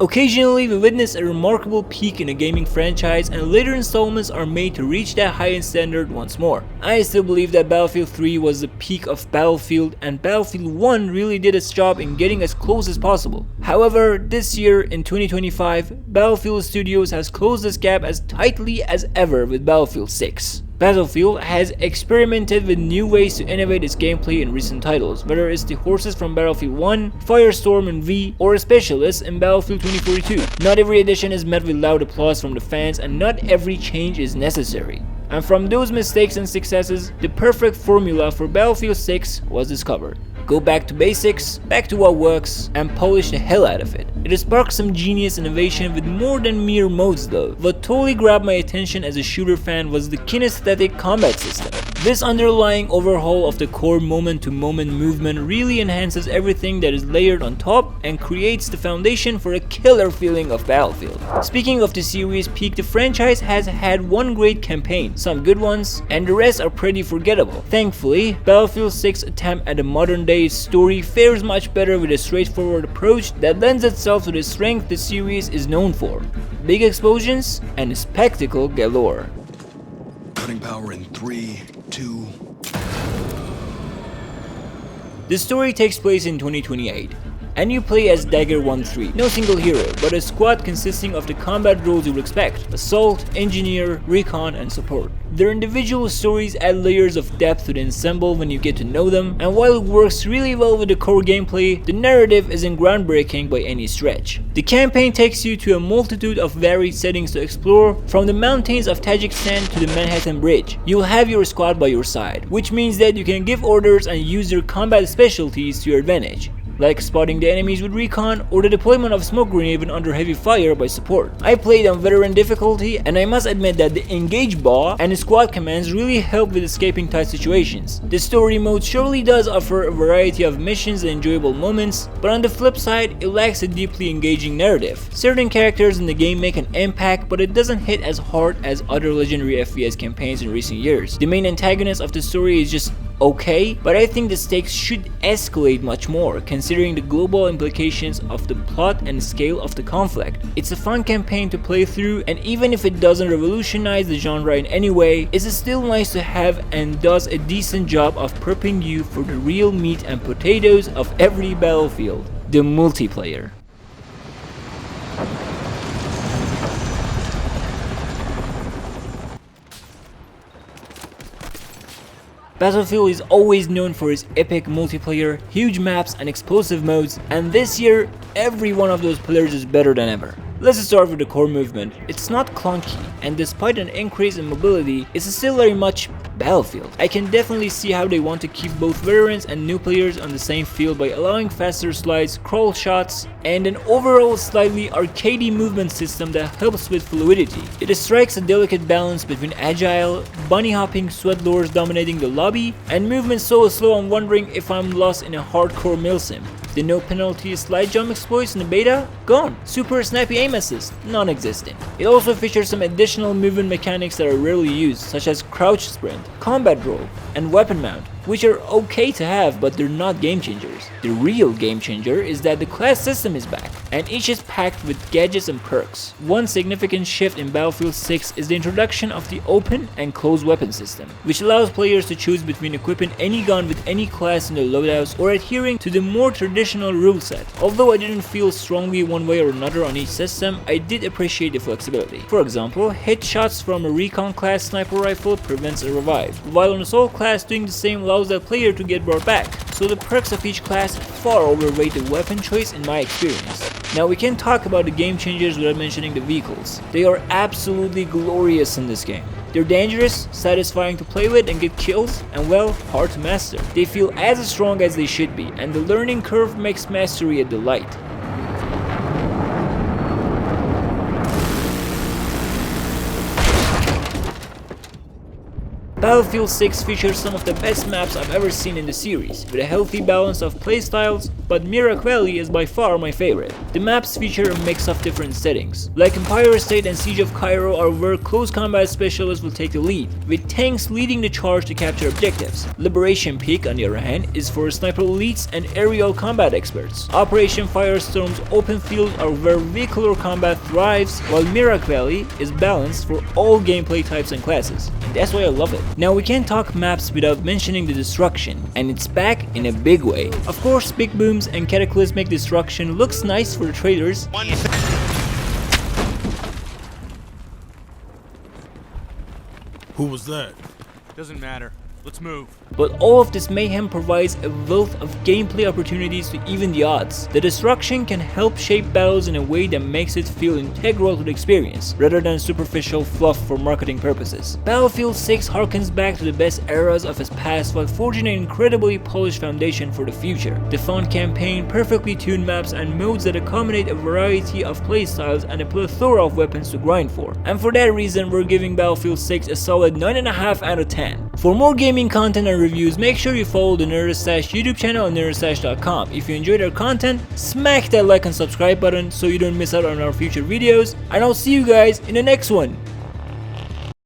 Occasionally, we witness a remarkable peak in a gaming franchise and later installments are made to reach that high-end standard once more. I still believe that Battlefield 3 was the peak of Battlefield and Battlefield 1 really did its job in getting as close as possible. However, this year in 2025, Battlefield Studios has closed this gap as tightly as ever with Battlefield 6. Battlefield has experimented with new ways to innovate its gameplay in recent titles, whether it's the horses from Battlefield 1, Firestorm in V, or a specialist in Battlefield 2042. Not every addition is met with loud applause from the fans and not every change is necessary. And from those mistakes and successes, the perfect formula for Battlefield 6 was discovered. Go back to basics, back to what works, and polish the hell out of it. It has sparked some genius innovation with more than mere modes though. What totally grabbed my attention as a shooter fan was the kinesthetic combat system. This underlying overhaul of the core moment-to-moment movement really enhances everything that is layered on top and creates the foundation for a killer feeling of Battlefield. Speaking of the series' peak, the franchise has had one great campaign, some good ones, and the rest are pretty forgettable. Thankfully, Battlefield 6's attempt at a modern-day story fares much better with a straightforward approach that lends itself to the strength the series is known for. Big explosions and spectacle galore. Cutting power in 3, 2. The story takes place in 2028, and you play as Dagger 1-3, no single hero, but a squad consisting of the combat roles you would expect: assault, engineer, recon, and support. Their individual stories add layers of depth to the ensemble when you get to know them, and while it works really well with the core gameplay, the narrative isn't groundbreaking by any stretch. The campaign takes you to a multitude of varied settings to explore, from the mountains of Tajikistan to the Manhattan Bridge. You'll have your squad by your side, which means that you can give orders and use their combat specialties to your advantage, like spotting the enemies with recon or the deployment of smoke grenade when under heavy fire by support. I played on veteran difficulty and I must admit that the engage bar and the squad commands really help with escaping tight situations. The story mode surely does offer a variety of missions and enjoyable moments, but on the flip side, it lacks a deeply engaging narrative. Certain characters in the game make an impact, but it doesn't hit as hard as other legendary FPS campaigns in recent years. The main antagonist of the story is just okay, but I think the stakes should escalate much more, considering the global implications of the plot and scale of the conflict. It's a fun campaign to play through, and even if it doesn't revolutionize the genre in any way, it's still nice to have and does a decent job of prepping you for the real meat and potatoes of every Battlefield: the multiplayer. Battlefield is always known for its epic multiplayer, huge maps and explosive modes, and this year, every one of those pillars is better than ever. Let's start with the core movement. It's not clunky, and despite an increase in mobility, it's still very much Battlefield. I can definitely see how they want to keep both veterans and new players on the same field by allowing faster slides, crawl shots, and an overall slightly arcadey movement system that helps with fluidity. It strikes a delicate balance between agile, bunny hopping sweat lords dominating the lobby, and movement so slow I'm wondering if I'm lost in a hardcore milsim. The no penalty slide jump exploits in the beta? Gone. Super snappy aim assist? Non-existent. It also features some additional movement mechanics that are rarely used, such as crouch sprint, combat roll, and weapon mount, which are okay to have, but they're not game changers. The real game changer is that the class system is back, and each is packed with gadgets and perks. One significant shift in Battlefield 6 is the introduction of the open and closed weapon system, which allows players to choose between equipping any gun with any class in their loadouts or adhering to the more traditional rule set. Although I didn't feel strongly one way or another on each system, I did appreciate the flexibility. For example, headshots from a recon class sniper rifle prevents a revive, while an assault class doing the same allows that player to get brought back, so the perks of each class far overweight the weapon choice in my experience. Now we can talk about the game changers without mentioning the vehicles. They are absolutely glorious in this game. They're dangerous, satisfying to play with and get kills, and well, hard to master. They feel as strong as they should be, and the learning curve makes mastery a delight. Battlefield 6 features some of the best maps I've ever seen in the series, with a healthy balance of playstyles, but Mirac Valley is by far my favorite. The maps feature a mix of different settings, like Empire State and Siege of Cairo are where close combat specialists will take the lead, with tanks leading the charge to capture objectives. Liberation Peak, on the other hand, is for sniper elites and aerial combat experts. Operation Firestorm's open field are where vehicular combat thrives, while Mirac Valley is balanced for all gameplay types and classes, and that's why I love it. Now we can't talk maps without mentioning the destruction, and it's back in a big way. Of course, Big Booms and Cataclysmic Destruction looks nice for the traders. Who was that? Doesn't matter. Let's move. But all of this mayhem provides a wealth of gameplay opportunities to even the odds. The destruction can help shape battles in a way that makes it feel integral to the experience, rather than superficial fluff for marketing purposes. Battlefield 6 harkens back to the best eras of its past while forging an incredibly polished foundation for the future. The fun campaign, perfectly tuned maps, and modes that accommodate a variety of playstyles and a plethora of weapons to grind for. And for that reason, we're giving Battlefield 6 a solid 9.5 out of 10. For more gaming content and reviews, make sure you follow the Nerdistache YouTube channel and nerdistache.com. If you enjoyed our content, smack that like and subscribe button so you don't miss out on our future videos, and I'll see you guys in the next one.